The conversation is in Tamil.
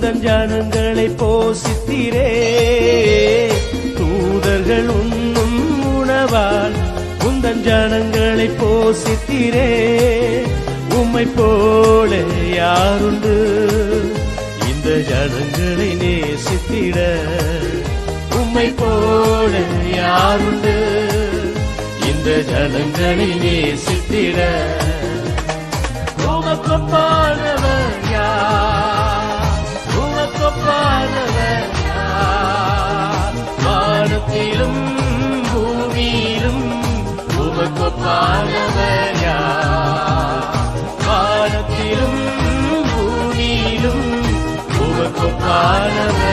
உந்தன் ஜனங்களை போஷித்தீரே. தூதர்கள் உண்ணும் உணவால் உந்தன் ஜனங்களை போஷித்தீரே. உம்மை போல யாருண்டு இந்த ஜனங்களை நேசித்திட? உம்மை போல யாருண்டு இந்த ஜனங்களை நேசித்திட? உமக்கொப்பானவர் யார்? உமக்கொப்பானவர் யார்? வானத்திலும் பூமியிலும் உமக்கொப்பானவர் யார்? வானத்திலும் பூமியிலும் உமக்கொப்பானவர்